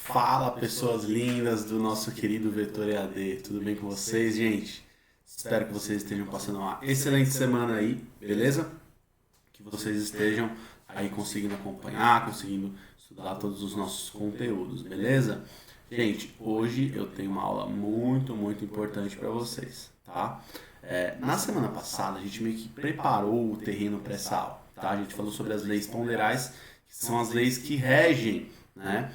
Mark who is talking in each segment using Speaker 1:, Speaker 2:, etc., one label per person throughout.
Speaker 1: Fala, pessoas lindas do nosso querido Vetor EAD, tudo bem com vocês, gente? Espero que vocês estejam passando uma excelente semana aí, beleza? Que vocês estejam aí conseguindo acompanhar, conseguindo estudar todos os nossos conteúdos, beleza? Gente, hoje eu tenho uma aula muito importante para vocês, tá? Na semana passada a gente meio que preparou o terreno para essa aula, tá? A gente falou sobre as leis ponderais, que são as leis que regem, né,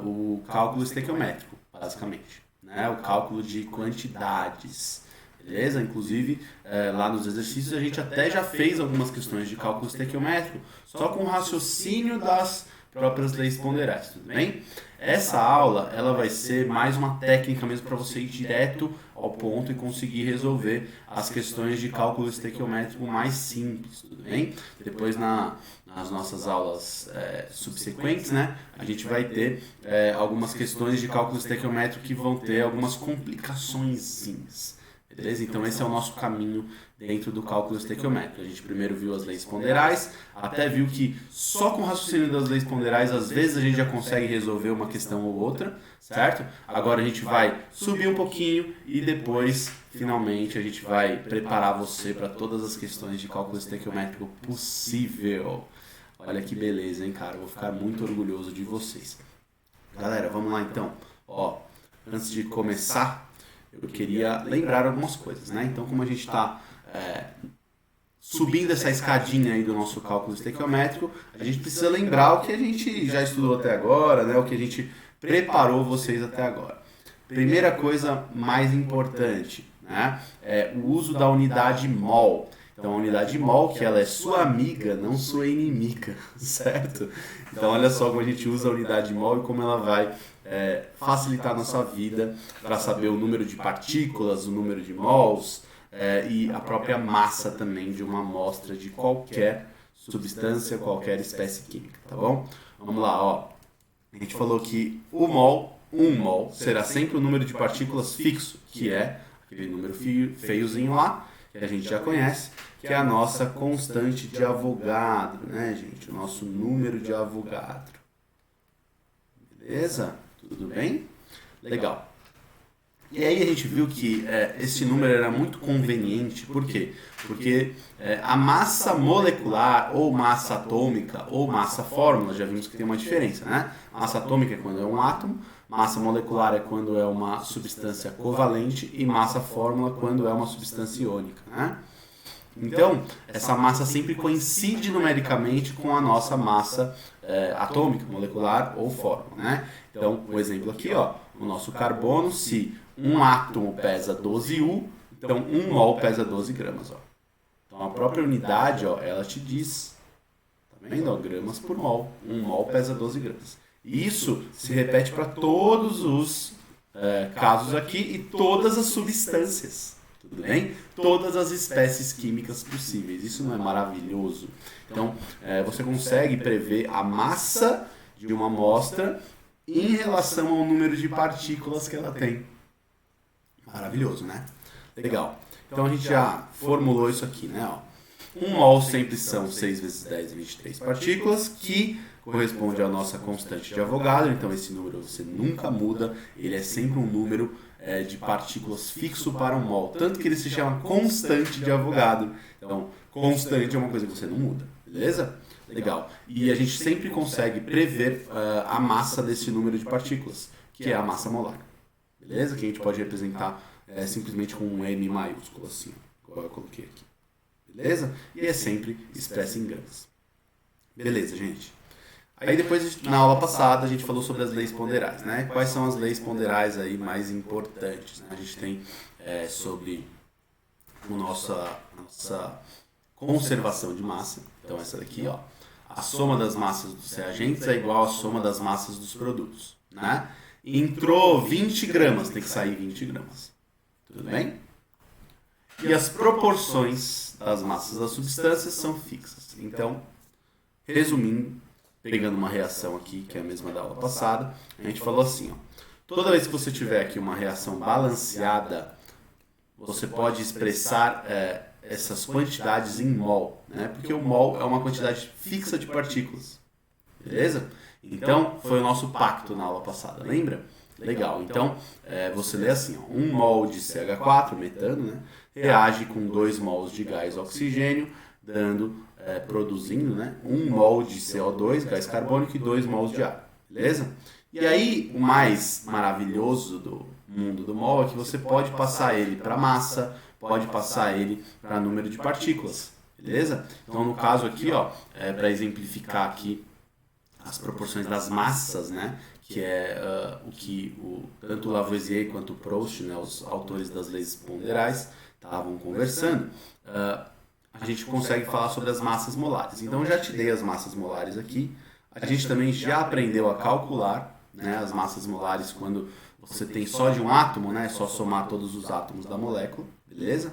Speaker 1: o cálculo estequiométrico, basicamente, né, o cálculo de quantidades, beleza? Inclusive, lá nos exercícios a gente até já fez algumas questões de cálculo estequiométrico, só com o raciocínio das próprias leis ponderais, tudo bem? Essa aula, ela vai ser mais uma técnica mesmo para você ir direto ao ponto e conseguir resolver as questões de cálculo estequiométrico mais simples, tudo bem? Depois nas nossas aulas subsequentes, né, a gente vai ter algumas questões de cálculo estequiométrico que vão ter algumas complicaçõezinhas. Beleza? Então esse é o nosso caminho dentro do cálculo estequiométrico. A gente primeiro viu as leis ponderais, até viu que só com o raciocínio das leis ponderais, às vezes a gente já consegue resolver uma questão ou outra, certo? Agora a gente vai subir um pouquinho e depois, finalmente, a gente vai preparar você para todas as questões de cálculo estequiométrico possível. Olha que beleza, hein, cara? Eu vou ficar muito orgulhoso de vocês. Galera, vamos lá então. Ó, antes de começar, eu queria lembrar algumas coisas, né? Então, como a gente está subindo essa escadinha aí do nosso cálculo estequiométrico, a gente precisa lembrar o que a gente já estudou até agora, né? O que a gente preparou vocês até agora. Primeira coisa mais importante, né? É o uso da unidade mol. Então, a unidade mol, que ela é sua amiga, não sua inimiga, certo? Então, olha só como a gente usa a unidade mol e como ela vai facilitar a nossa vida para saber o número de partículas, o número de mols e a própria massa também de uma amostra de qualquer substância, qualquer espécie química, tá bom? Vamos lá, ó. A gente falou que o mol, 1 mol, será sempre o número de partículas fixo, que é aquele número feiozinho lá, que a gente já conhece, que é a nossa constante de Avogadro, né, gente? O nosso número de Avogadro. Beleza? Tudo bem? Legal. E aí a gente viu que esse número era muito conveniente, por quê? Porque a massa molecular, ou massa atômica, ou massa fórmula, já vimos que tem uma diferença, né? Massa atômica é quando é um átomo, massa molecular é quando é uma substância covalente, e massa fórmula quando é uma substância iônica, né? Então, essa massa sempre coincide numericamente com a nossa massa atômica, molecular ou fórmula, né? Então, o exemplo aqui, ó, o nosso carbono, se um átomo pesa 12 U, então 1 mol pesa 12 gramas, ó. Então, a própria unidade, ó, ela te diz, tá vendo? Ó, gramas por mol. 1 mol pesa 12 gramas. E isso se repete para todos os casos aqui e todas as substâncias. Tudo bem? Todas as espécies químicas possíveis. Isso não é maravilhoso? Então, você consegue prever a massa de uma amostra em relação ao número de partículas que ela tem. Maravilhoso, né? Legal. Então, a gente já formulou isso aqui, né? Ó. 1 mol sempre são 6 vezes 10 23 partículas, que corresponde à nossa constante de Avogadro. Então, esse número você nunca muda. Ele é sempre um número de partículas fixo para 1 mol. Tanto que ele se chama constante de Avogadro. Então, constante é uma coisa que você não muda. Beleza? Legal. E a gente sempre consegue prever a massa desse número de partículas, que é a massa molar. Beleza? Que a gente pode representar simplesmente com um M maiúsculo, assim, igual eu coloquei aqui. Beleza? E é sempre expressa em gramas. Beleza, gente? Aí depois, na aula passada, a gente falou sobre as leis ponderais, né? Quais são as leis ponderais aí mais importantes, né? A gente tem sobre a nossa conservação de massa. Então, essa daqui, ó. A soma das massas dos reagentes é igual à soma das massas dos produtos, né? Entrou 20 gramas, tem que sair 20 gramas. Tudo bem? E as proporções das massas das substâncias são fixas. Então, resumindo, pegando uma reação aqui, que é a mesma da aula passada, a gente falou assim, ó. Toda vez que você tiver aqui uma reação balanceada, você pode expressar essas quantidades em mol, né? Porque o mol é uma quantidade fixa de partículas, beleza? Então, foi o nosso pacto na aula passada, lembra? Legal, então você lê assim, ó, 1 mol de CH4, metano, né, reage com 2 mols de gás oxigênio, produzindo, né, 1 mol de CO2, gás carbônico, e 2 mols de água, beleza? E aí, o mais maravilhoso do mundo do mol é que você pode passar ele para massa, pode passar ele para número de partículas, beleza? Então, no caso aqui, ó, para exemplificar aqui as proporções das massas, né, que é o que tanto o Lavoisier quanto o Proust, né, os autores das leis ponderais, estavam conversando, a gente consegue falar sobre as massas molares. Então, eu já te dei as massas molares aqui. A gente também já aprendeu a calcular, né, as massas molares quando você tem só de um átomo, né, é só somar todos os átomos da molécula, beleza?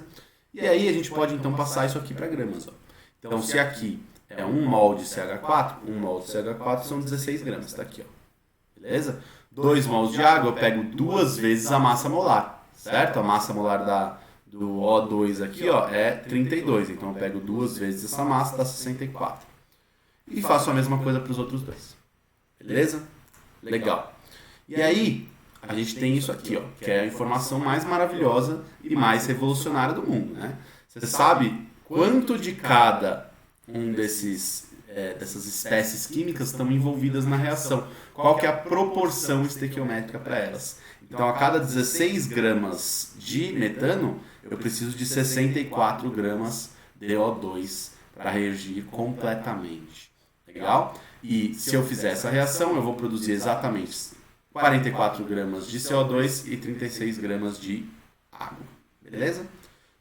Speaker 1: E aí a gente pode então passar isso aqui para gramas. Ó. Então, se aqui é 1 mol de CH4, 1 mol de CH4 são 16 gramas, tá aqui, ó. Beleza? 2 mols de água eu pego 2 vezes a massa molar, certo? A massa molar do O2 aqui, ó, é 32, então eu pego 2 vezes essa massa, dá 64. E faço a mesma coisa para os outros dois. Beleza? Legal. E aí, a gente tem isso aqui, ó, que é a informação mais maravilhosa e mais revolucionária do mundo, né? Você sabe quanto de cada um dessas espécies químicas estão envolvidas na reação? Qual que é a proporção estequiométrica para elas? Então, a cada 16 gramas de metano, eu preciso de 64 gramas de O2 para reagir completamente. Legal? E se eu fizer essa reação, eu vou produzir exatamente 44 gramas de CO2 e 36 gramas de água. Beleza?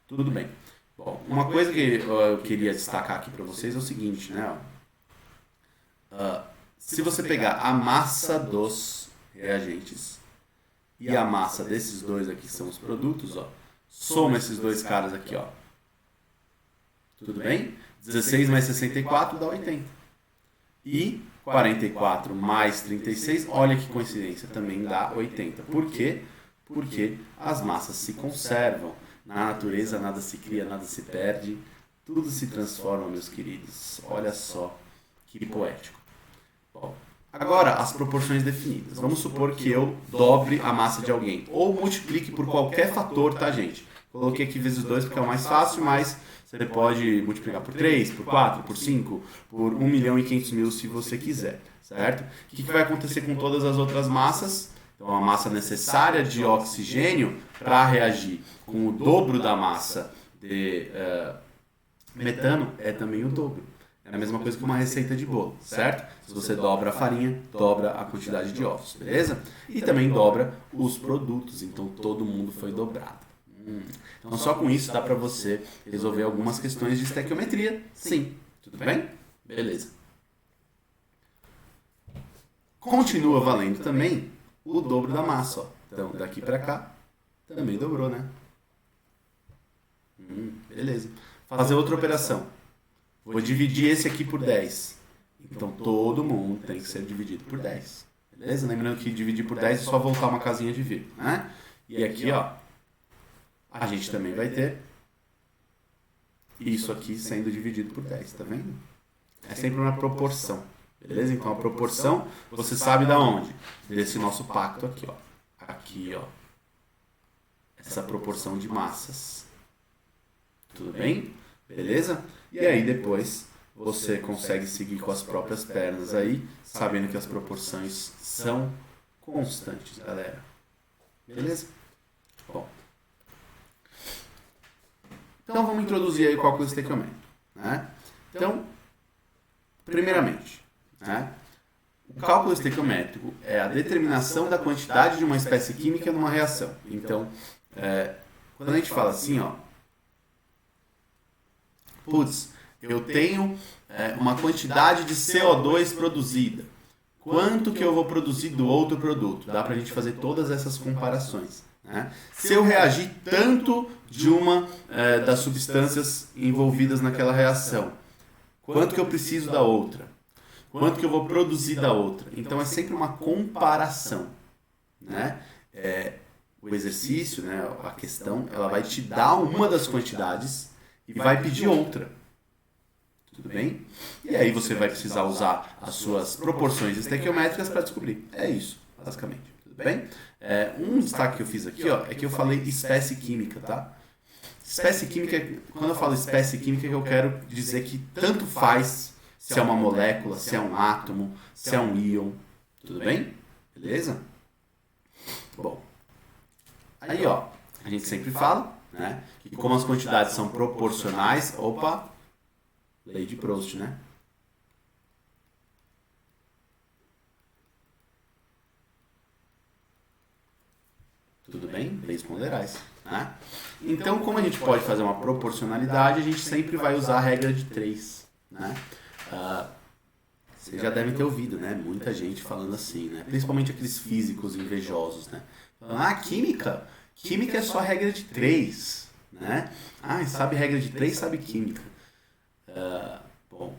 Speaker 1: Tudo bem. Bom, uma coisa que eu queria destacar aqui para vocês é o seguinte, né? Se você pegar a massa dos reagentes e a massa desses dois aqui, que são os produtos, ó, soma esses dois caras aqui, ó. Tudo bem? 16 mais 64 dá 80. E 44 mais 36, olha que coincidência, também dá 80. Por quê? Porque as massas se conservam. Na natureza nada se cria, nada se perde. Tudo se transforma, meus queridos. Olha só que poético. Bom, agora as proporções definidas. Vamos supor que eu dobre a massa de alguém. Ou multiplique por qualquer fator, tá, gente? Coloquei aqui vezes 2 porque é o mais fácil, mas você pode multiplicar por 3, por 4, por 5, por 1.500.000 se você quiser, certo? O que vai acontecer com todas as outras massas? Então, a massa necessária de oxigênio para reagir com o dobro da massa de metano é também o dobro. É a mesma coisa que uma receita de bolo, certo? Se você dobra a farinha, dobra a quantidade de ovos, beleza? E também dobra os produtos, então todo mundo foi dobrado. Então só com isso dá para você resolver algumas questões de estequiometria, sim. Tudo bem? Beleza. Continua valendo também o dobro da massa, ó. Então daqui para cá também dobrou, né? Beleza. Fazer outra operação. Vou dividir esse aqui por 10. Então todo mundo tem que ser dividido por 10. Beleza? Lembrando que dividir por 10 é só voltar uma casinha de vírgula, né? E aqui, ó, a gente também vai ter isso aqui sendo dividido por 10, tá vendo? É sempre uma proporção, beleza? Então a proporção, você sabe da onde? Desse nosso pacto aqui, ó. Aqui, ó. Essa proporção de massas. Tudo bem? Beleza? E aí depois você consegue seguir com as próprias pernas aí, sabendo que as proporções são constantes, galera. Beleza? Bom. Então vamos introduzir aí o cálculo estequiométrico, né? Então, primeiramente, né, o cálculo estequiométrico é a determinação da quantidade de uma espécie química numa reação. Então, quando a gente fala assim, ó, putz, eu tenho uma quantidade de CO2 produzida. Quanto que eu vou produzir do outro produto? Dá pra gente fazer todas essas comparações. Né? Se eu reagir tanto de uma das substâncias envolvidas naquela reação, quanto que eu preciso da outra? Quanto que eu vou produzir da outra? Então é sempre uma comparação. Né? O exercício, né, a questão, ela vai te dar uma das quantidades e vai pedir outra. tudo bem? E aí você vai precisar usar as suas proporções estequiométricas para descobrir. É isso, basicamente, tudo bem? Um destaque que eu fiz aqui, ó, é que eu falei espécie química, tá? Espécie química, quando eu falo espécie química, eu quero dizer que tanto faz se é uma molécula, se é um átomo, se é um íon, tudo bem? Beleza? Bom, aí ó, a gente sempre fala, né, que como as quantidades são proporcionais, opa, lei de Proust, né? Tudo bem? Leis ponderais, né? Então, como a gente pode fazer uma proporcionalidade, a gente sempre vai usar a regra de 3, né? Vocês já devem ter ouvido, né? Muita gente falando assim, né? Principalmente aqueles físicos invejosos, né? Falando, química é só regra de 3, né? Sabe regra de 3, sabe química. Bom,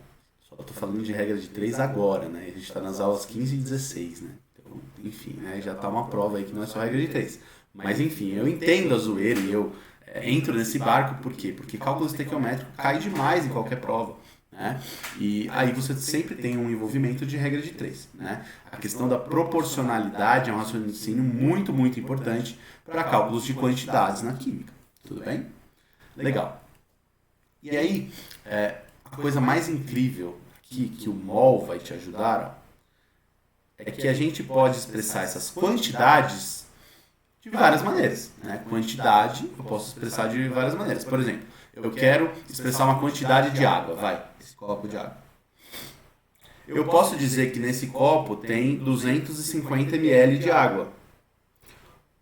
Speaker 1: só tô falando de regra de 3 agora, né? A gente tá nas aulas 15 e 16, né? Então, enfim, né? Já tá uma prova aí que não é só regra de 3. Mas, enfim, eu entendo a zoeira e eu entro nesse barco, por quê? Porque cálculo estequiométrico cai demais em qualquer prova. Né? E aí você sempre tem um envolvimento de regra de 3. Né? A questão da proporcionalidade é um raciocínio muito, muito importante para cálculos de quantidades na química. Tudo bem? Legal. E aí, a coisa mais incrível que o mol vai te ajudar é que a gente pode expressar essas quantidades de várias maneiras. Né? Quantidade eu posso expressar de várias maneiras. Por exemplo, eu quero expressar uma quantidade de água, esse copo de água. Eu posso dizer que nesse copo tem 250 ml de água.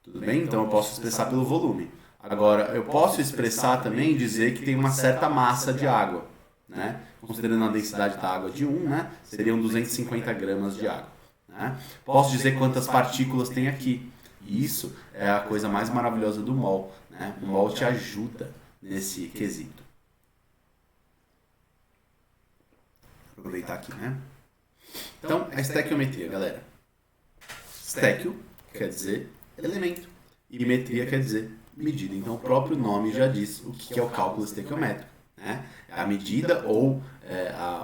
Speaker 1: Tudo bem? Então eu posso expressar pelo volume. Agora, eu posso expressar também e dizer que tem uma certa massa de água. Né? Considerando a densidade da água de 1, né? Seriam 250 gramas de água. Né? Posso dizer quantas partículas tem aqui. E isso é a coisa mais maravilhosa do mol. Né? O mol te ajuda nesse quesito. Vou aproveitar aqui, né? Então, a estequiometria, galera. Estequio quer dizer elemento. E metria quer dizer medida. Então, o próprio nome já diz o que é o cálculo estequiométrico. Né? É a medida ou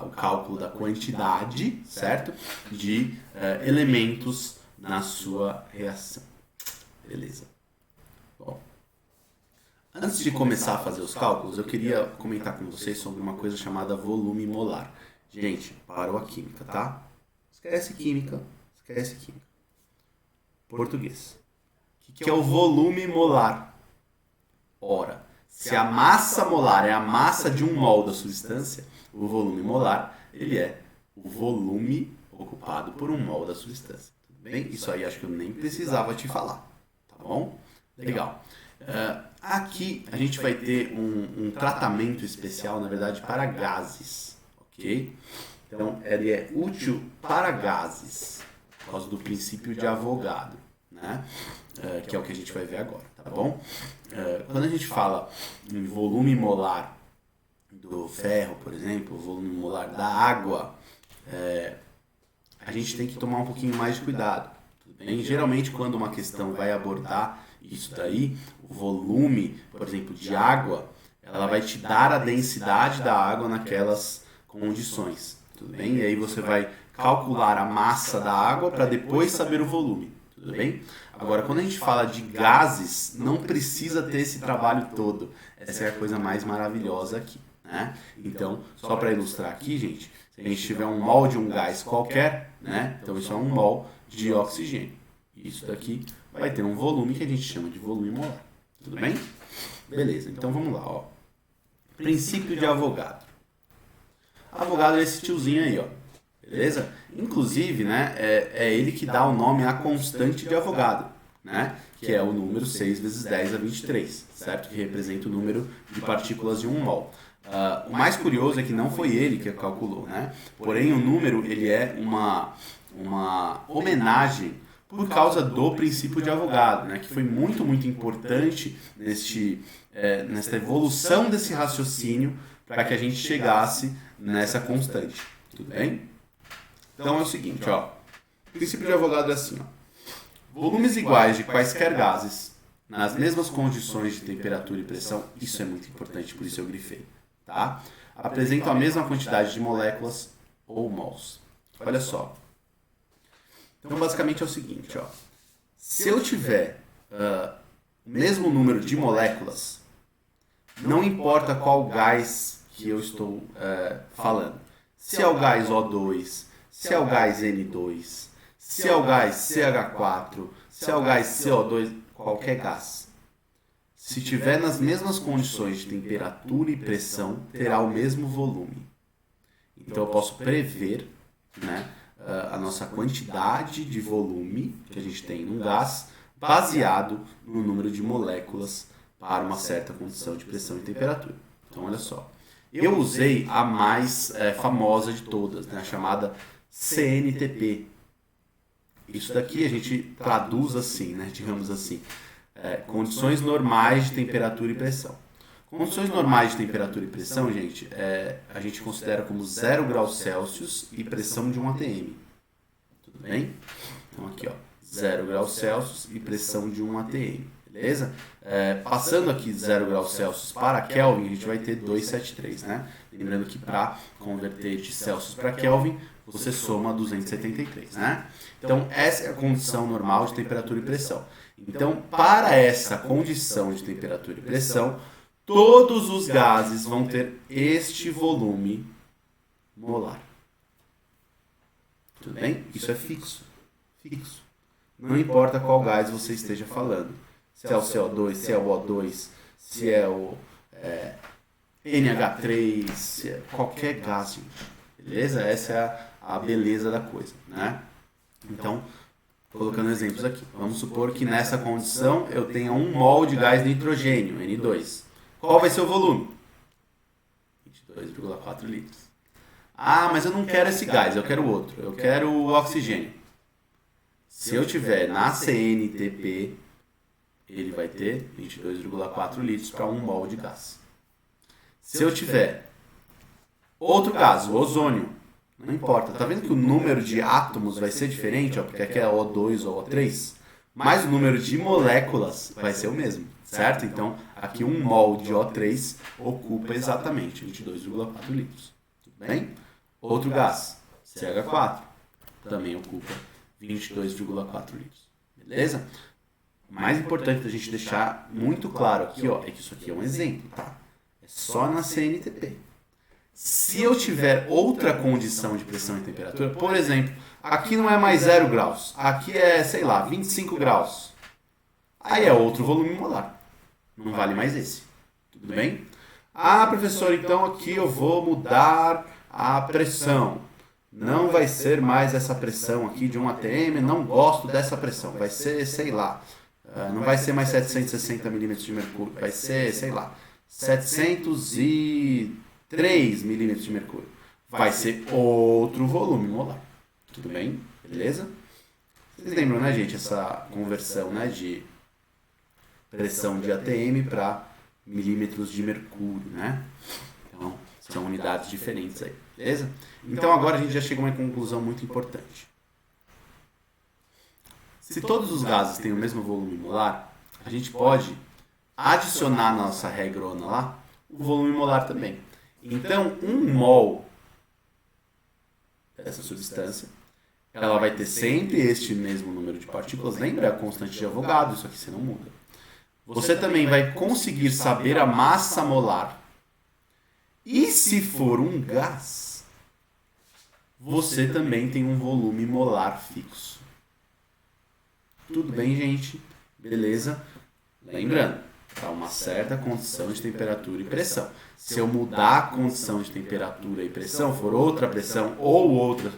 Speaker 1: o cálculo da quantidade, certo? De elementos na sua reação. Beleza. Bom. Antes de começar a fazer os cálculos, eu queria comentar com vocês sobre uma coisa chamada volume molar. Gente, parou a química, tá? Esquece química. Português. O que é o volume molar? Ora, se a massa molar é a massa de um mol da substância, o volume molar, ele é o volume ocupado por um mol da substância. Tudo bem? Isso aí acho que eu nem precisava te falar. Tá bom? Legal. Aqui a gente vai ter um tratamento especial, na verdade, para gases, ok? Então, ele é útil para gases, por causa do princípio de Avogadro, né? Que é o que a gente vai ver agora, tá bom? Quando a gente fala em volume molar do ferro, por exemplo, volume molar da água, a gente tem que tomar um pouquinho mais de cuidado. Tudo bem? Geralmente, quando uma questão vai abordar isso daí, o volume, por exemplo, de água, ela vai te dar a densidade da água naquelas condições, tudo bem? E aí você vai calcular a massa da água para depois saber o volume, tudo bem? Agora, quando a gente fala de gases, não precisa ter esse trabalho todo. Essa é a coisa mais maravilhosa aqui, né? Então, só para ilustrar aqui, gente, se a gente tiver um mol de um gás qualquer, né? Então isso é um mol de oxigênio. Isso daqui vai ter um volume que a gente chama de volume molar. Tudo bem? Beleza, então vamos lá, ó. Princípio de Avogadro. Avogadro é esse tiozinho aí, ó. Beleza? Inclusive, né, é ele que dá o nome à constante de Avogadro, né? Que é o número 6 vezes 10 a 23, certo? Que representa o número de partículas de um mol. O mais curioso é que não foi ele que calculou, né? Porém, o número ele é uma homenagem por causa do princípio de Avogadro, né? Que foi muito, muito importante nessa evolução desse raciocínio para que a gente chegasse nessa constante. Tudo bem? Então é o seguinte, ó. O princípio de Avogadro é assim, ó. Volumes iguais de quaisquer gases nas mesmas condições de temperatura e pressão, isso é muito importante, por isso eu grifei, tá? apresentam a mesma quantidade de moléculas ou mols. Olha só. Então, basicamente é o seguinte, ó. Se eu tiver o mesmo número de moléculas, não importa qual gás que eu estou falando. Se é o gás O2, se é o gás N2, se é o gás CH4, se é o gás CO2, qualquer gás. Se tiver nas mesmas condições de temperatura e pressão, terá o mesmo volume. Então eu posso prever, né, a nossa quantidade de volume que a gente tem num gás baseado no número de moléculas para uma certa condição de pressão e temperatura. Então olha só, eu usei a mais famosa de todas, né, a chamada CNTP. Isso daqui a gente traduz assim, né, digamos assim, condições normais de temperatura e pressão. Condições normais de temperatura e pressão, gente, a gente considera como 0 graus Celsius e pressão de 1 atm. Tudo bem? Então aqui, ó, 0 graus Celsius e pressão de 1 atm. Beleza? Passando aqui de 0 graus Celsius para Kelvin, a gente vai ter 273, né? Lembrando que para converter de Celsius para Kelvin, você soma 273, né? Então, essa é a condição normal de temperatura e pressão. Então, para essa condição de temperatura e pressão, todos os gases vão ter este volume molar. Tudo bem? Isso é fixo. Fixo. Não importa qual gás você esteja falando. Se é o CO2, se é o O2, se é o NH3, se é qualquer gás, gente. Beleza? Essa é a beleza da coisa, né? Então, colocando exemplos aqui. Vamos supor que nessa condição eu tenha 1 mol de gás nitrogênio, N2. Qual vai ser o volume? 22,4 litros. Ah, mas eu não quero esse gás, eu quero outro. Eu quero o oxigênio. Se eu tiver na CNTP, ele vai ter 22,4 litros para 1 mol de gás. Se eu tiver outro gás, o ozônio, não importa. Tá vendo que o número de átomos vai ser diferente, ó, porque aqui é O2 ou O3, mas o número de moléculas vai ser o mesmo, certo? Então, aqui 1 mol de O3 ocupa exatamente 22,4 litros. Tudo bem? Outro gás, CH4, também ocupa 22,4 litros. Beleza? O mais importante da gente deixar muito claro aqui, ó, é que isso aqui é um exemplo, tá? É só na CNTP. Se eu tiver outra condição de pressão e temperatura, por exemplo, aqui não é mais 0 graus, aqui é, sei lá, 25 graus. Aí é outro volume molar. Não vale mais esse. Tudo bem? Ah, professor, então aqui eu vou mudar a pressão. Não vai ser mais essa pressão aqui de 1 atm, não gosto dessa pressão. Vai ser, sei lá, não vai ser mais 760 milímetros de mercúrio, vai ser, sei lá, 703 milímetros de mercúrio. Vai ser outro volume molar. Tudo bem? Beleza? Vocês lembram, né, gente, essa conversão, né, de pressão de atm para milímetros de mercúrio, né? Então, são unidades diferentes aí, beleza? Então agora a gente já chegou a uma conclusão muito importante. Se todos os gases têm o mesmo volume molar, a gente pode adicionar na nossa regrona lá o volume molar também. Então, 1 mol dessa substância, ela vai ter sempre este mesmo número de partículas. Lembra a constante de Avogadro? Isso aqui você não muda. Você também vai conseguir saber a massa molar. E se for um gás, você também tem um volume molar fixo. Tudo bem, gente? Beleza? Lembrando, para uma certa condição de temperatura e pressão. Se eu mudar a condição de temperatura e pressão, for outra pressão ou outra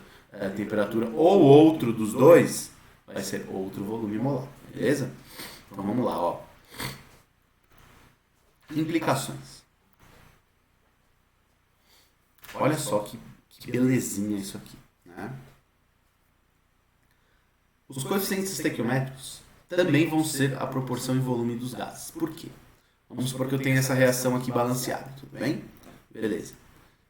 Speaker 1: temperatura ou outro dos dois, vai ser outro volume molar. Beleza? Então vamos lá, ó. Implicações. Olha só que belezinha isso aqui, né? Os coeficientes estequiométricos também vão ser a proporção e volume dos gases. Por quê? Vamos supor que eu tenho essa reação aqui balanceada, tudo bem? Beleza.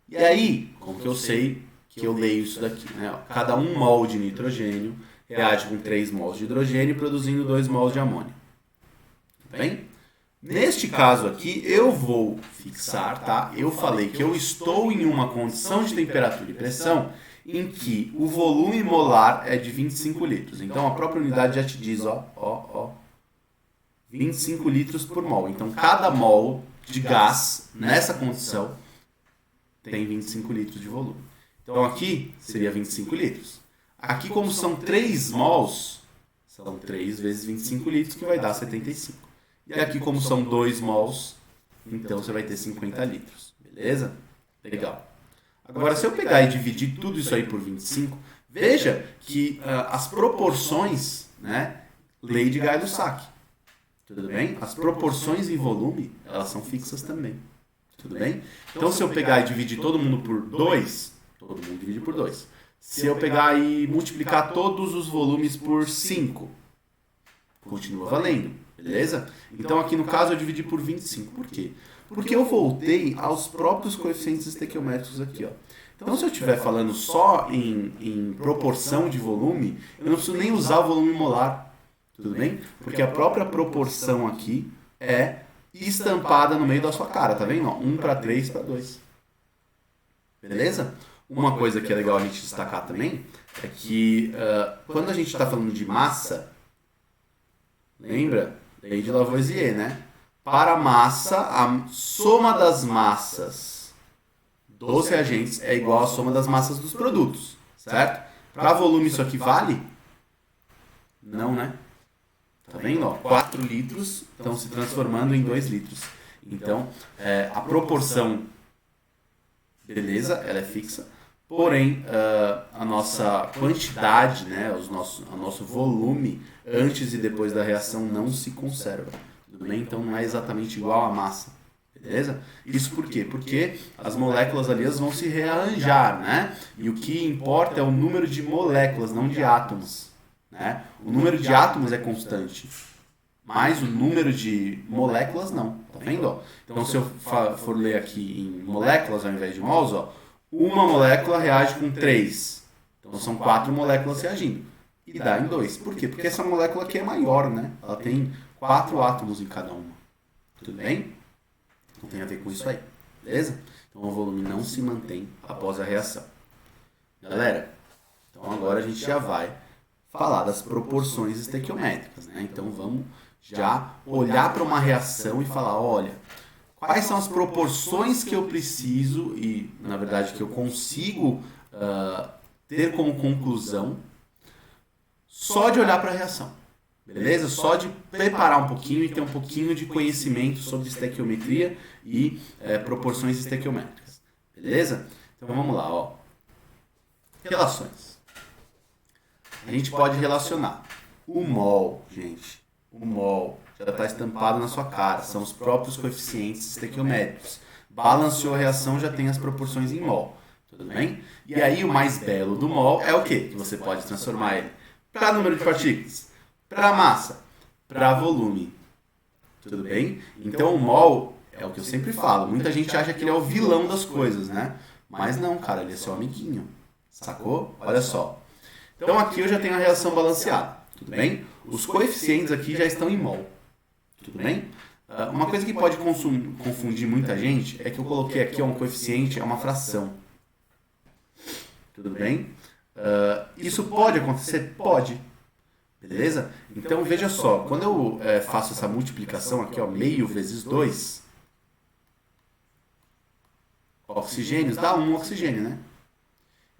Speaker 1: E aí, como que eu sei que eu leio isso daqui, né? Ó, cada 1 mol de nitrogênio reage com 3 mols de hidrogênio, produzindo 2 mols de amônio. Tudo bem? Neste caso aqui, eu vou fixar, tá? Eu falei que eu estou em uma condição de temperatura e pressão em que o volume molar é de 25 litros. Então, a própria unidade já te diz, 25 litros por mol. Então, cada mol de gás nessa condição tem 25 litros de volume. Então, aqui seria 25 litros. Aqui, como são 3 mols, são 3 vezes 25 litros, que vai dar 75. E aqui, como são 2 mols, então você vai ter 50 litros. Beleza? Legal. Agora, se eu pegar e dividir tudo isso aí por 25, veja que as proporções, né? Lei de Gay-Lussac. Tudo bem? As proporções em volume, elas são fixas também. Tudo bem? Então, se eu pegar e dividir todo mundo por 2, todo mundo divide por 2. Se eu pegar e multiplicar todos os volumes por 5, continua valendo. Beleza? Então, aqui no caso, eu dividi por 25. Por quê? Porque eu voltei aos próprios coeficientes estequiométricos aqui, ó. Então, se eu estiver falando só em proporção de volume, eu não preciso nem usar o volume molar. Tudo bem? Porque a própria proporção aqui é estampada no meio da sua cara, tá vendo? 1 para 3 para 2. Beleza? Uma coisa que é legal a gente destacar também é que quando a gente está falando de massa, lembra? Lei de Lavoisier, né? Para a massa, a soma das massas dos reagentes é igual à soma das massas dos produtos, certo? Para volume isso aqui vale? Não, né? Tá vendo? 4 litros estão se transformando em 2 litros. Então, a proporção, beleza, ela é fixa. Porém, a nossa quantidade, né, o nosso volume antes e depois da reação não se conserva. Tudo bem? Então, não é exatamente igual à massa. Beleza? Isso por quê? Porque as moléculas ali vão se rearranjar, né? E o que importa é o número de moléculas, não de átomos. Né? O número de átomos é constante, mas o número de moléculas não. Tá vendo? Ó? Então, se eu for ler aqui em moléculas ao invés de mols, ó, uma molécula reage com 3. Então, são 4 moléculas reagindo. E dá em 2. Por quê? Porque essa molécula aqui é maior, né? Ela tem 4 átomos em cada uma. Tudo bem? Não tem a ver com isso aí. Beleza? Então, o volume não se mantém após a reação. Galera, então agora a gente já vai falar das proporções estequiométricas, né? Então vamos já olhar para uma reação e falar, olha, quais são as proporções que eu preciso e, na verdade, que eu consigo ter como conclusão só de olhar para a reação, beleza? Só de preparar um pouquinho e ter um pouquinho de conhecimento sobre estequiometria e proporções estequiométricas, beleza? Então vamos lá, ó. Relações. A gente pode relacionar o mol, gente. O mol já está estampado na sua cara. São os próprios coeficientes estequiométricos. Balanceou a reação, já tem as proporções em mol. Tudo bem? E aí o mais belo do mol é o quê? Que você pode transformar ele para número de partículas, para massa, para volume. Tudo bem? Então o mol é o que eu sempre falo. Muita gente acha que ele é o vilão das coisas, né? Mas não, cara, ele é seu amiguinho. Sacou? Olha só. Então aqui eu já tenho a reação balanceada, tudo bem? Os coeficientes aqui já estão em mol, tudo bem? Uma coisa que pode confundir muita gente é que eu coloquei aqui um coeficiente, é uma fração, tudo bem? Isso pode acontecer? Pode, beleza? Então veja só, quando eu faço essa multiplicação aqui, ó, meio vezes 2 oxigênios, dá 1 oxigênio, né?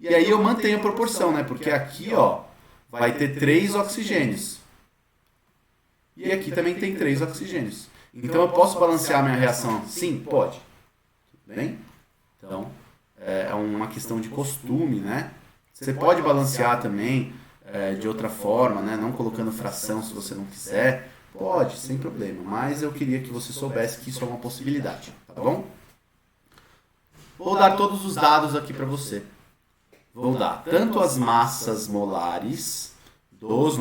Speaker 1: E aí eu mantenho a proporção, né? Porque aqui, ó, vai ter 3 oxigênios. E aqui também tem 3 oxigênios. Então eu posso balancear a minha reação? Sim, pode. Tudo bem? Então, é uma questão de costume, né? Você pode balancear também de outra forma, né? Não colocando fração se você não quiser. Pode, sem problema. Mas eu queria que você soubesse que isso é uma possibilidade, tá bom? Vou dar todos os dados aqui para você. Vou dar tanto as massas molares das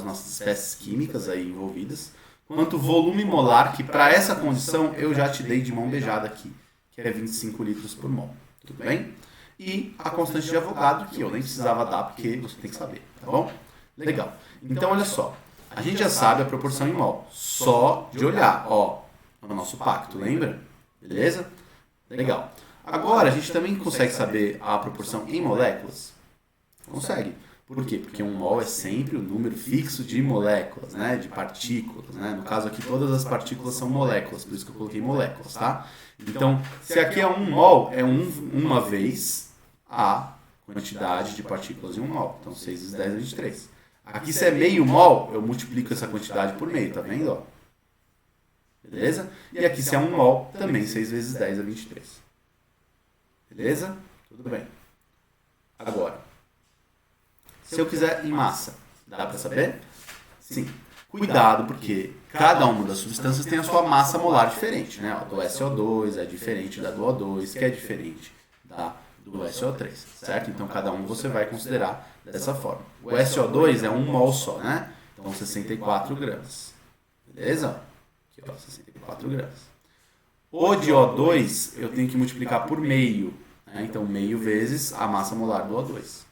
Speaker 1: nossas espécies químicas aí envolvidas, quanto o volume molar, que para essa condição eu já te dei de mão beijada aqui, que é 25 litros por mol. Tudo bem? E a constante de Avogadro, que eu nem precisava dar, porque você tem que saber, tá bom? Legal. Então, olha só. a gente já sabe a proporção em mol. Só de olhar, ó, é o nosso pacto, lembra? Beleza? Legal. Agora, a gente também consegue saber a proporção em moléculas? Consegue. Por quê? Porque um mol é sempre o número fixo de moléculas, né? De partículas, né? No caso aqui, todas as partículas são moléculas, por isso que eu coloquei moléculas, tá? Então, se aqui é 1 mol, é uma vez a quantidade de partículas em 1 mol. Então, 6 vezes 10 é 23. Aqui, se é meio mol, eu multiplico essa quantidade por meio, tá vendo? Ó? Beleza? E aqui, se é 1 mol, também 6 vezes 10 é 23. Beleza? Tudo bem. Agora, se eu quiser em massa, dá para saber? Sim. Cuidado, porque cada uma das substâncias tem a sua massa molar diferente, né? Do SO2 é diferente da do O2, que é diferente do SO3, certo? Então, cada um você vai considerar dessa forma. O SO2 é 1 mol só, né? Então, 64 gramas. Beleza? Aqui, ó, 64 gramas. O de O2, eu tenho que multiplicar por meio, né? Então, meio vezes a massa molar do O2.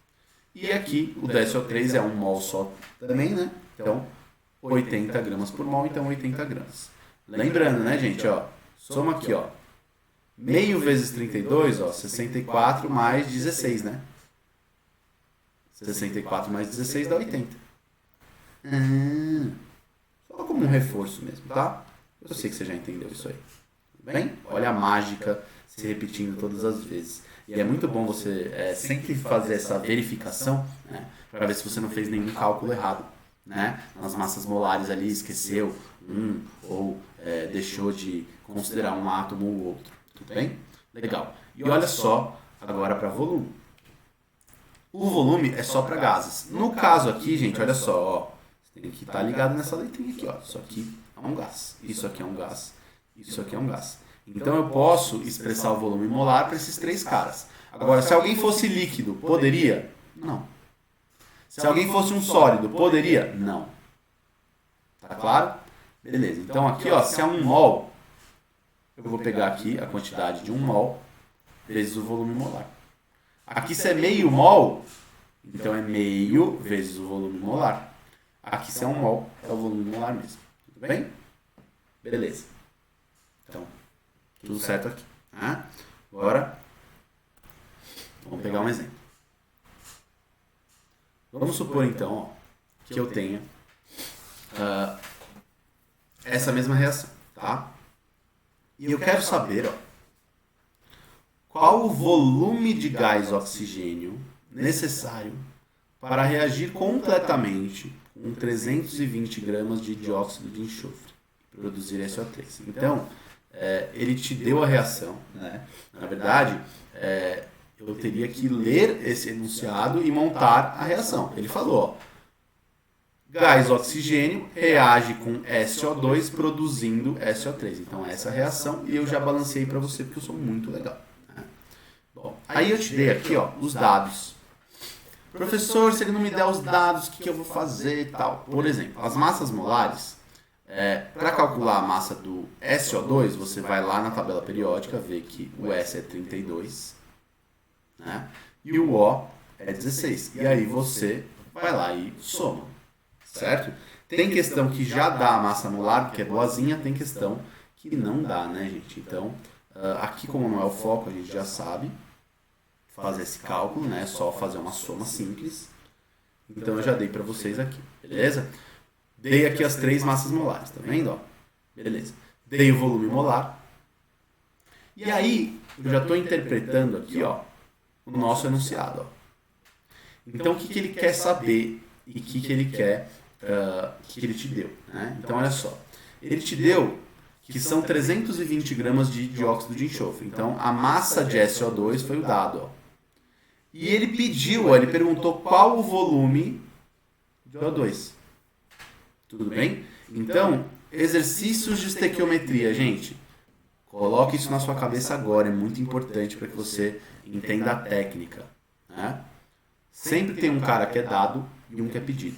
Speaker 1: E aqui, o do SO3 é 1 mol só também, né? Então, 80 gramas por mol, então 80 gramas. Lembrando, né, gente, ó, soma aqui, ó, meio vezes 32, ó, 64 mais 16, né? 64 mais 16 dá 80. Só como um reforço mesmo, tá? Eu sei que você já entendeu isso aí. Tudo bem? Olha a mágica se repetindo todas as vezes. E é muito bom você sempre fazer essa verificação, né, para ver se você não fez nenhum cálculo errado, né? Nas massas molares ali, esqueceu ou deixou de considerar um átomo ou outro. Tudo bem? Legal. E olha só agora para volume. O volume é só para gases. No caso aqui, gente, olha só, ó, você tem que estar ligado nessa letrinha aqui, ó. Isso aqui é um gás, isso aqui é um gás, isso aqui é um gás. Então eu posso expressar o volume molar para esses três caras. Agora, se alguém fosse líquido, poderia? Não. Se alguém fosse um sólido, poderia? Não. Tá claro? Beleza. Então aqui, ó, se é 1 mol, eu vou pegar aqui a quantidade de 1 mol vezes o volume molar. Aqui se é meio mol, então é meio vezes o volume molar. Aqui se é 1 mol, é o volume molar mesmo. Tudo bem? Beleza. Então, tudo certo aqui. Tá? Agora, vamos pegar um exemplo. Vamos supor, então, ó, que eu tenha essa mesma reação, tá? E eu quero saber, ó, qual o volume de gás oxigênio necessário para reagir completamente com 320 gramas de dióxido de enxofre e produzir SO3. Então, ele te deu a reação, né? Na verdade, eu teria que ler esse enunciado e montar a reação. Ele falou, ó, gás oxigênio reage com SO2 produzindo SO3. Então, essa é a reação e eu já balanceei para você porque eu sou muito legal. Né? Bom, aí eu te dei aqui, ó, os dados. Professor, se ele não me der os dados, o que eu vou fazer e tal? Por exemplo, as massas molares, para calcular a massa do SO2, você vai lá na tabela periódica, ver que o S é 32, né? E o O é 16. E aí você vai lá e soma, certo? Tem questão que já dá a massa molar, que é boazinha, tem questão que não dá, né, gente? Então, aqui como não é o foco, a gente já sabe fazer esse cálculo, né? É só fazer uma soma simples. Então eu já dei para vocês aqui, beleza? Dei aqui as 3 massas molares, tá vendo? Ó? Beleza. Dei o volume molar. E aí, eu já estou interpretando aqui, ó, o nosso enunciado. Ó. Então, o que ele quer saber e o que ele quer, que ele te deu, né? Então, olha só. Ele te deu que são 320 gramas de dióxido de enxofre. Então, a massa de SO2 foi o dado, ó. E ele pediu, ó, ele perguntou qual o volume de O2. Tudo bem? Então, exercícios de estequiometria, gente. Coloque isso na sua cabeça agora, é muito importante para que você entenda a técnica. Né? Sempre tem um cara que é dado e um que é pedido.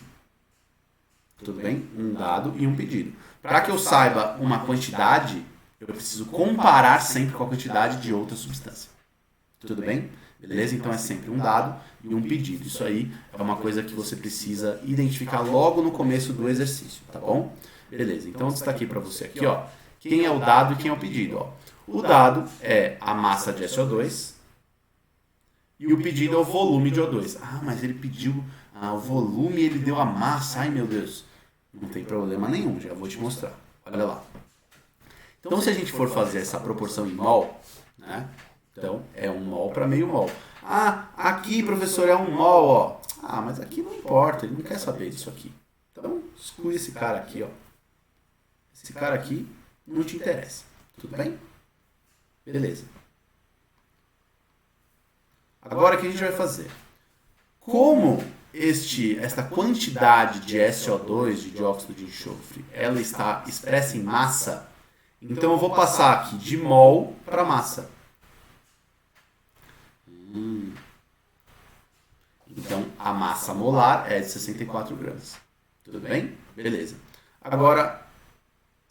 Speaker 1: Tudo bem? Um dado e um pedido. Para que eu saiba uma quantidade, eu preciso comparar sempre com a quantidade de outra substância. Tudo bem? Beleza? Então é sempre um dado e um pedido. Isso aí é uma coisa que você precisa identificar logo no começo do exercício, tá bom? Beleza, então eu destaquei para você aqui, ó, quem é o dado e quem é o pedido, ó. O dado é a massa de SO2 e o pedido é o volume de O2. Ah, mas ele pediu o volume e ele deu a massa. Ai, meu Deus. Não tem problema nenhum, já vou te mostrar. Olha lá. Então, se a gente for fazer essa proporção em mol, né? Então, é 1 mol para meio mol. Ah, aqui, professor, é 1 mol, ó. Ah, mas aqui não importa, ele não quer saber disso aqui. Então, exclui esse cara aqui, ó. Esse cara aqui não te interessa. Tudo bem? Beleza. Agora, o que a gente vai fazer? Como esta quantidade de SO2, de dióxido de enxofre, ela está expressa em massa, então eu vou passar aqui de mol para massa. Então, a massa molar é de 64 gramas. Tudo bem? Beleza. Agora,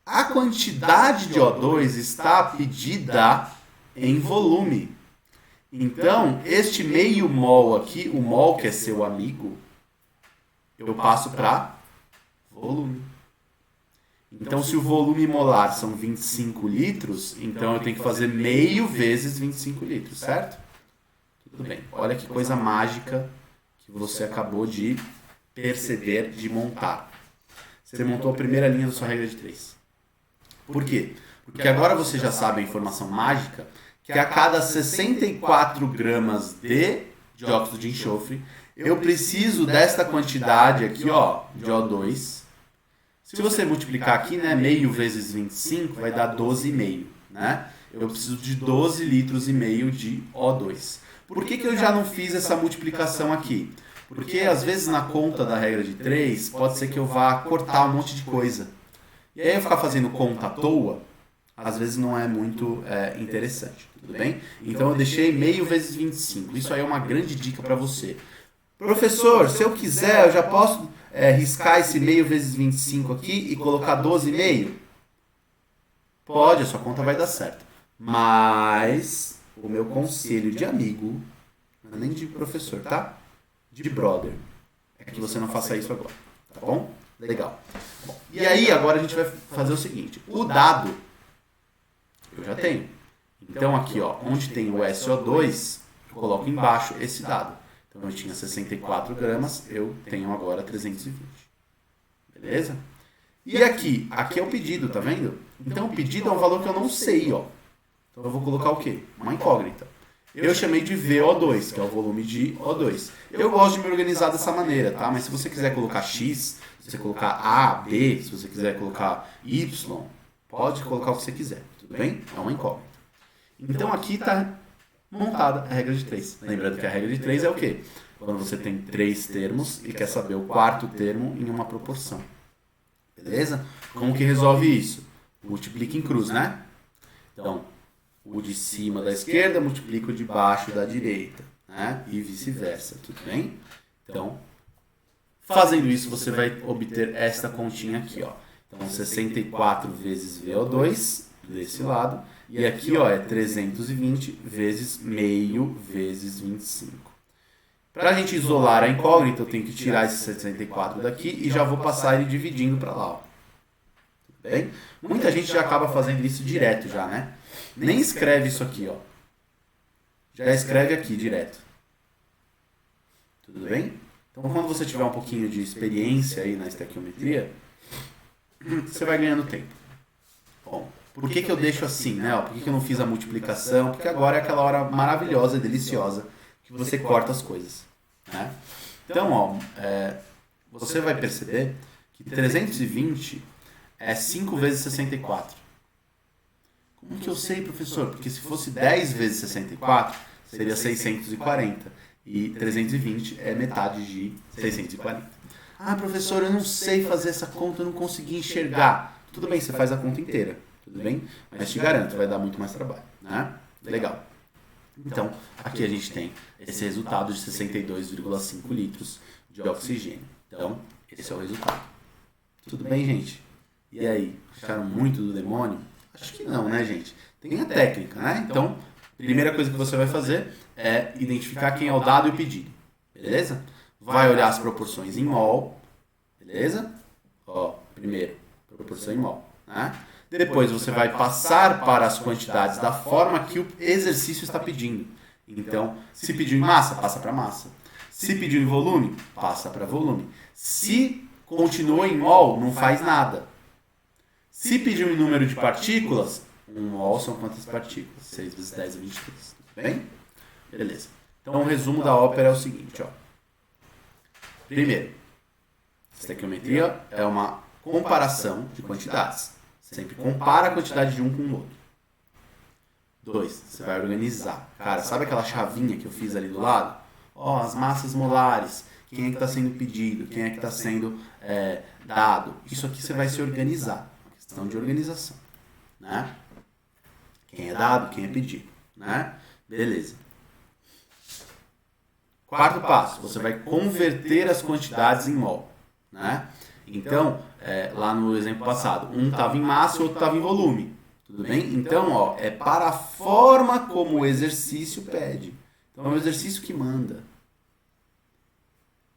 Speaker 1: a quantidade de O2 está pedida em volume. Então, este meio mol aqui, o mol que é seu amigo, eu passo para volume. Então, se o volume molar são 25 litros, então eu tenho que fazer meio vezes 25 litros, certo? Tudo bem. Olha que coisa mágica que você acabou de perceber, de montar. Você montou a primeira linha da sua regra de 3. Por quê? Porque agora você já sabe a informação mágica que a cada 64 gramas de dióxido de enxofre, eu preciso desta quantidade aqui, ó, de O2. Se você multiplicar aqui, né, meio vezes 25, vai dar 12,5, né? Eu preciso de 12 litros e meio de O2. Por que eu já não fiz essa multiplicação aqui? Porque às vezes na conta da regra de 3, pode ser que eu vá cortar um monte de coisa. E aí eu ficar fazendo conta à toa, às vezes não é muito interessante, tudo bem? Então eu deixei meio vezes 25. Isso aí é uma grande dica para você. Professor, se eu quiser, eu já posso riscar esse meio vezes 25 aqui e colocar 12,5? Pode, a sua conta vai dar certo. Mas o meu conselho de amigo, não é nem de professor, tá? De brother, é que você não faça isso agora, tá bom? Legal. Bom, e aí, agora a gente vai fazer o seguinte. O dado, eu já tenho. Então, aqui, ó, onde tem o SO2, eu coloco embaixo esse dado. Então, eu tinha 64 gramas, eu tenho agora 320. Beleza? E aqui é o pedido, tá vendo? Então, o pedido é um valor que eu não sei, ó. Então, eu vou colocar o quê? Uma incógnita. Eu chamei de VO2, que é o volume de O2. Eu gosto de me organizar dessa maneira, tá? Mas se você quiser colocar X, se você colocar A, B, se você quiser colocar Y, pode colocar o que você quiser, tudo bem? É uma incógnita. Então aqui está montada a regra de 3. Lembrando que a regra de 3 é o quê? Quando você tem 3 termos e quer saber o quarto termo em uma proporção. Beleza? Como que resolve isso? Multiplica em cruz, né? Então, o de cima da esquerda multiplica o de baixo da direita, né? E vice-versa, tudo bem? Então, fazendo isso, você vai obter esta continha aqui, ó. Então, 64 vezes VO2 desse lado. E aqui, ó, é 320 vezes meio vezes 25. Para a gente isolar a incógnita, eu tenho que tirar esse 64 daqui e já vou passar ele dividindo para lá, ó. Tudo bem? Muita gente já acaba fazendo isso direto já, né? Nem escreve isso aqui, ó. Já escreve aqui direto. Tudo bem? Então, quando você tiver um pouquinho de experiência aí na estequiometria, você vai ganhando tempo. Bom, por que eu deixo assim, né? Por que eu não fiz a multiplicação? Porque agora é aquela hora maravilhosa e deliciosa que você corta as coisas, né? Então, ó, você vai perceber que 320 é 5 vezes 64. Como que eu sei, professor? Porque se fosse 10 vezes 64, seria 640. E 320 é metade de 640. Ah, professor, eu não sei fazer essa conta, eu não consegui enxergar. Tudo bem, você faz a conta inteira. Tudo bem? Mas te garanto, vai dar muito mais trabalho, né? Legal. Então, aqui a gente tem esse resultado de 62,5 litros de oxigênio. Então, esse é o resultado. Tudo bem, gente? E aí, acharam muito do demônio? Acho que não, né, gente? Tem a técnica, né? Então, Primeira coisa que você vai fazer é identificar quem é o dado e o pedido, beleza? Vai olhar as proporções em mol, beleza? Ó, primeiro, proporção em mol, né? Depois você vai passar para as quantidades da forma que o exercício está pedindo. Então, se pediu em massa, passa para massa. Se pediu em volume, passa para volume. Se continuou em mol, não faz nada. Se pediu em número de partículas, 1 mol são quantas partículas? 6 vezes 10 é 23. Tudo bem? Beleza. Então, o resumo da ópera é o seguinte, ó. Primeiro, estequiometria é uma comparação de quantidades. Sempre compara a quantidade de um com o outro. 2, você vai organizar. Cara, sabe aquela chavinha que eu fiz ali do lado? Ó, as massas molares. Quem é que está sendo pedido? Quem é que está sendo dado? Isso aqui você vai se organizar. Uma questão de organização. Né? Quem é dado, quem é pedido. Né? Beleza. Quarto passo, você vai converter as quantidades em mol. Né? Então, lá no exemplo passado, um estava em massa e o outro estava em volume. Tudo bem? Então, ó, é para a forma como o exercício pede. Então, é o exercício que manda.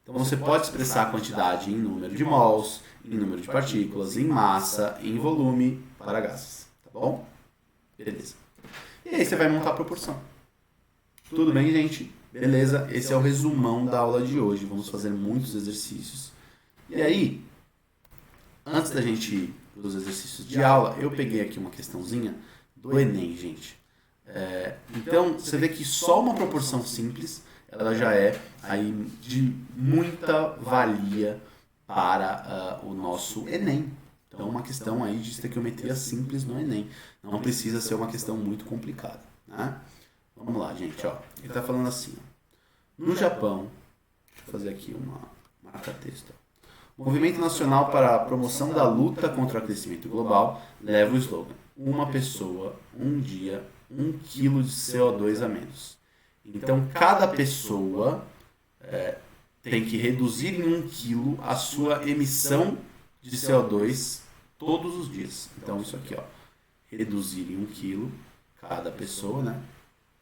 Speaker 1: Então, você pode expressar a quantidade em número de mols, em número de partículas, em massa, em volume para gases. Tá bom? Beleza. E aí você vai montar a proporção. Tudo bem, gente? Beleza? Esse é o resumão da aula de hoje. Vamos fazer muitos exercícios. E aí, antes da gente ir para os exercícios de aula, eu peguei aqui uma questãozinha do Enem, gente. Então, você vê que só uma proporção simples, ela já é aí de muita valia para o nosso Enem. Então, uma questão aí de estequiometria simples no Enem. Não precisa ser uma questão muito complicada, né? Vamos lá, gente, ó. Ele está falando assim, ó. No Japão, deixa eu fazer aqui uma marca-texto. Movimento Nacional para a Promoção da Luta contra o Aquecimento Global leva o slogan: uma pessoa, um dia, 1 quilo de CO2 a menos. Então, cada pessoa tem que reduzir em 1 quilo a sua emissão de CO2 todos os dias. Então, isso aqui, ó, reduzir em 1 quilo, cada pessoa, né,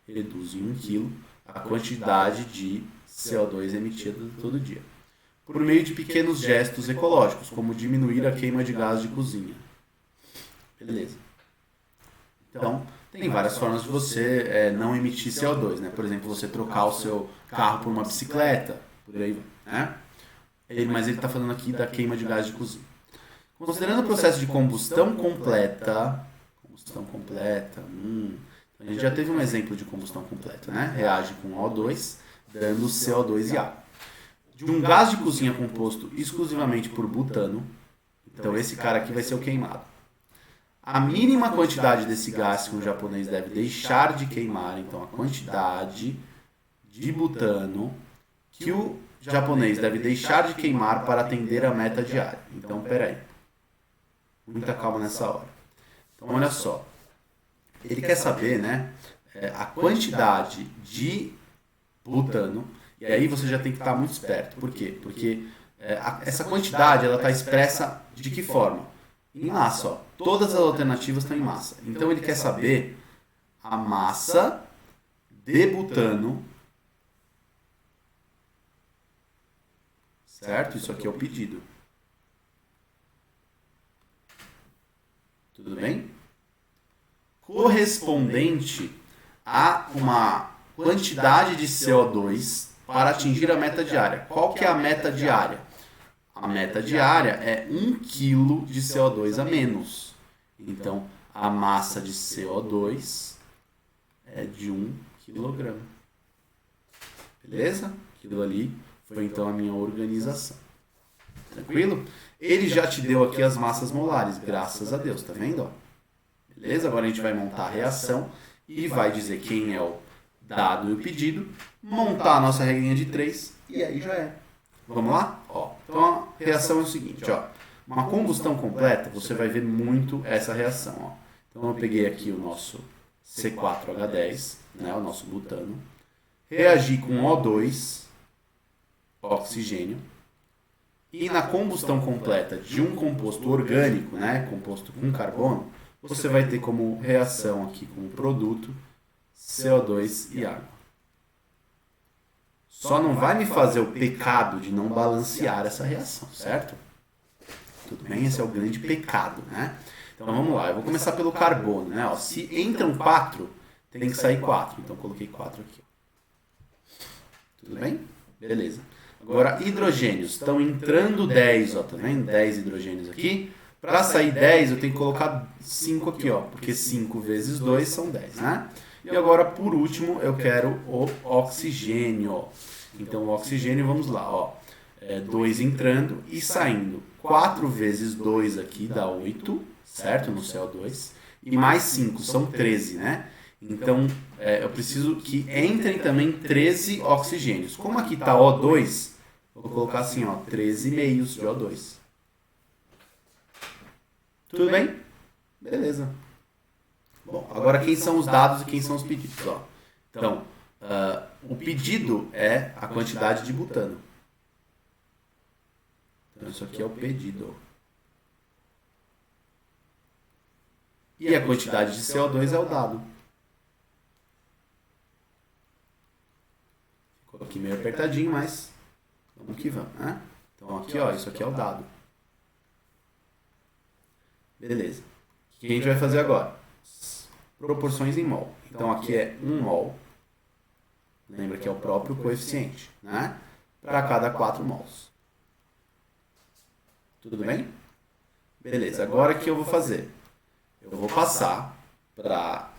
Speaker 1: reduz em 1 quilo a quantidade de CO2 emitida todo dia, por meio de pequenos gestos ecológicos, como diminuir a queima de gás de cozinha. Beleza. Então, tem várias formas de você não emitir CO2, né? Por exemplo, você trocar o seu carro por uma bicicleta, por aí vai, né? Mas ele está falando aqui da queima de gás de cozinha. Considerando o processo de combustão completa, a gente já teve um exemplo de combustão completa, né? Reage com O2, dando CO2 e água. De um gás de cozinha composto exclusivamente por butano, então esse cara aqui vai ser o queimado. A mínima quantidade desse gás que o japonês deve deixar de queimar, então a quantidade de butano que o japonês deve deixar de queimar para atender a meta diária. Então, peraí. Muita calma nessa hora. Então, olha só. Ele quer saber, né, a quantidade de butano. E aí você já tem que estar muito esperto. Por quê? Porque essa quantidade ela está expressa de que forma? Em massa. Ó. Todas as alternativas estão em massa. Então ele quer saber a massa de butano. Certo? Isso aqui é o pedido. Tudo bem? Correspondente a uma quantidade de CO2 para atingir a meta diária. Qual que é a meta diária? A meta diária é 1 kg de CO2 a menos. Então, a massa de CO2 é de 1 kg. Beleza? Aquilo ali foi então a minha organização. Tranquilo? Ele já te deu aqui as massas molares, graças a Deus, tá vendo? Beleza? Agora a gente vai montar a reação e vai dizer quem é o dado e o pedido, montar a nossa regrinha de 3 e aí já é. Vamos lá? Ó, então a reação é o seguinte, ó. Uma combustão completa, você vai ver muito essa reação, ó. Então eu peguei aqui o nosso C4H10, né, o nosso butano, reagi com O2, oxigênio, e na combustão completa de um composto orgânico, né, composto com carbono, você vai ter como reação aqui com o produto CO2 e água. Só não vai me fazer o pecado de não balancear essa reação, certo? Tudo bem? Esse é o grande pecado, né? Então vamos lá, eu vou começar pelo carbono, né? Ó, se entram 4, tem que sair 4. Então coloquei 4 aqui. Tudo bem? Beleza. Agora, hidrogênios. Estão entrando 10, ó, tá vendo? 10 hidrogênios aqui. Para sair 10, eu tenho que colocar 5 aqui, ó, porque 5 vezes 2 são 10, né? E agora, por último, eu quero o oxigênio. Então, o oxigênio, vamos lá, ó. 2 entrando e saindo. 4 vezes 2 aqui dá 8, certo? No CO2. E mais 5, são 13, né? Então, eu preciso que entrem também 13 oxigênios. Como aqui está O2, vou colocar assim, ó, 13 meios de O2. Tudo bem? Beleza. Bom, agora quem são os dados e quem são os pedidos? Ó. Então, o pedido é a quantidade de butano. Então, isso aqui é o pedido. E a quantidade de CO2 é o dado. Ficou aqui meio apertadinho, mas vamos que vamos, né? Então, aqui, ó, isso aqui é o dado. Beleza. O que a gente vai fazer agora? Proporções em mol. Então, aqui é 1 mol. Lembra que é o próprio coeficiente, né? Para cada 4 mols. Tudo bem? Beleza. Agora o que eu vou fazer? Eu vou passar para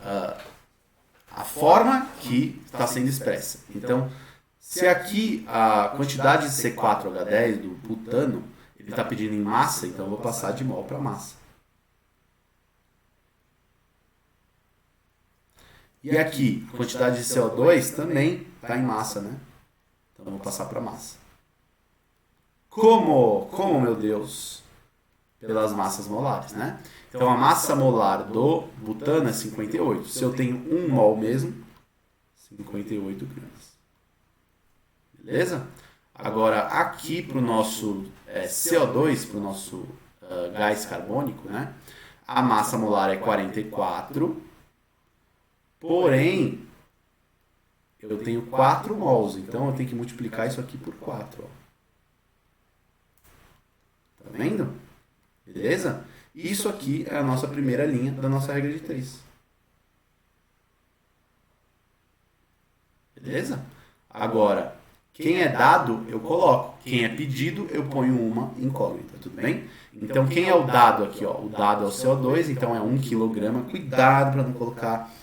Speaker 1: a forma que está sendo expressa. Então, se aqui a quantidade de C4H10 do butano, ele está pedindo em massa, então eu vou passar de mol para massa. E aqui, a quantidade de CO2 também está em massa, né? Então eu vou passar para massa. Como, meu Deus? Pelas massas molares, né? Então a massa molar do butano é 58. Se eu tenho 1 mol mesmo, 58 gramas. Beleza? Agora aqui para o nosso CO2, para o nosso gás carbônico, né? A massa molar é 44. Porém, eu tenho 4 mols, então eu tenho que multiplicar isso aqui por 4. Ó. Tá vendo? Beleza? Isso aqui é a nossa primeira linha da nossa regra de 3. Beleza? Agora, quem é dado, eu coloco. Quem é pedido, eu ponho uma incógnita, tudo bem? Então, quem é o dado aqui? Ó? O dado é o CO2, então é 1 kg. Cuidado para não colocar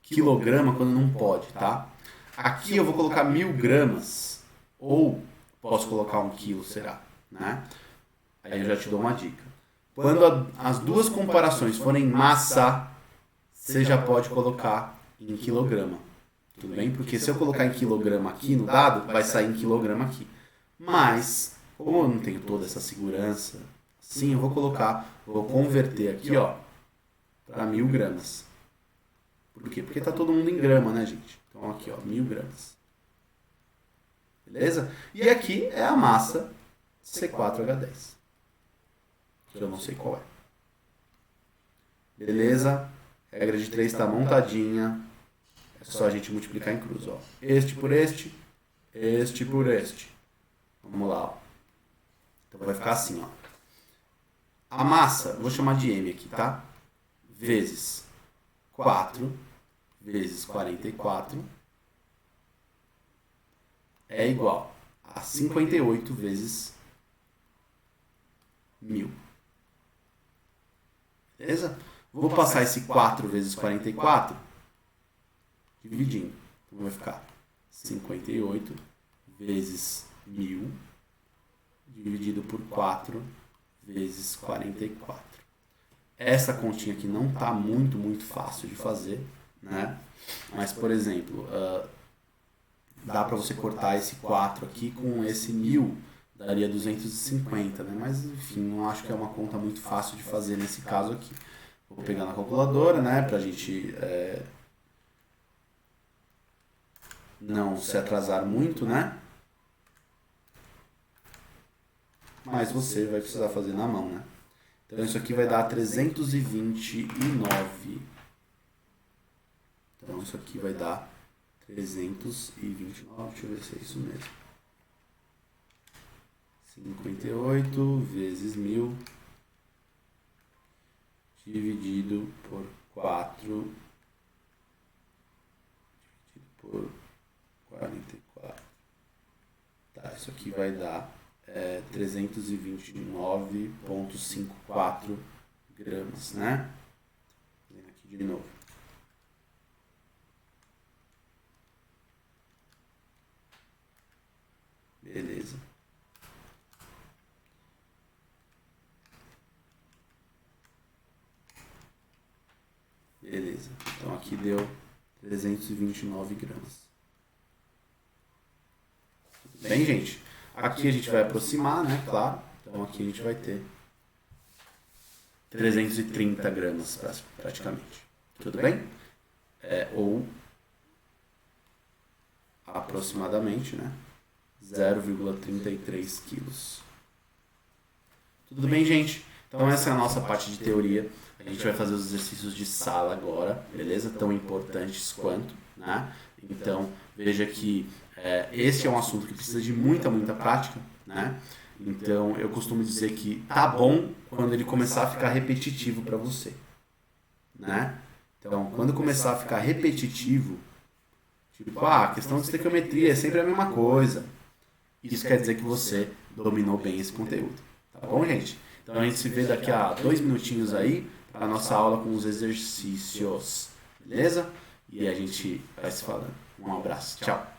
Speaker 1: quilograma quando não pode, tá? Aqui eu vou colocar 1000 gramas, ou posso colocar 1 quilo, será? Né? Aí eu já te dou uma dica. Quando as duas comparações forem massa, você já pode colocar em quilograma. Tudo bem? Porque se eu colocar em quilograma aqui no dado, vai sair em quilograma aqui. Mas, como eu não tenho toda essa segurança, sim, eu vou converter aqui, ó, para 1000 gramas. Por quê? Porque tá todo mundo em grama, né, gente? Então aqui, ó, 1000 gramas. Beleza? E aqui é a massa C4H10. Que eu não sei qual é. Beleza? Regra de 3 está montadinha. É só a gente multiplicar em cruz, ó. Este por este por este. Vamos lá, ó. Então vai ficar assim, ó. A massa, vou chamar de M aqui, tá? Vezes 4 vezes 44 é igual a 58 vezes 1000. Beleza? Vou passar esse 4 vezes 44 dividindo. Então vai ficar 58 vezes 1000 dividido por 4 vezes 44. Essa continha aqui não está muito fácil de fazer, né? Mas, por exemplo, dá para você cortar esse 4 aqui com esse 1000, daria 250, né? Mas, enfim, não acho que é uma conta muito fácil de fazer nesse caso aqui. Vou pegar na calculadora, né? Para a gente não se atrasar muito, né? Mas você vai precisar fazer na mão, né? Então isso aqui vai dar 329 Então isso aqui vai dar 329, deixa eu ver se é isso mesmo. 58 vezes 1000 dividido por 4 dividido por 44. Tá, isso aqui vai dar 329,54 gramas, né? Fazendo aqui de novo. Beleza. Beleza. Então aqui deu 329 gramas. Tudo bem, gente? Aqui a gente vai aproximar, né? Claro. Então aqui a gente vai ter 330 gramas praticamente. Tudo bem? Ou aproximadamente, né? 0,33 quilos. Tudo bem, gente? Então essa é a nossa parte de teoria. A gente vai fazer os exercícios de sala agora, beleza? Tão importantes quanto, né? Então veja que esse é um assunto que precisa de muita prática, né? Então eu costumo dizer que tá bom quando ele começar a ficar repetitivo para você, né? Então quando começar a ficar repetitivo, tipo, a questão de estequiometria é sempre a mesma coisa. Isso quer dizer que você dominou bem esse conteúdo. Tá bom, gente? Então a gente se vê daqui a 2 minutinhos aí para a nossa aula com os exercícios. Beleza? E a gente vai se falando. Um abraço. Tchau.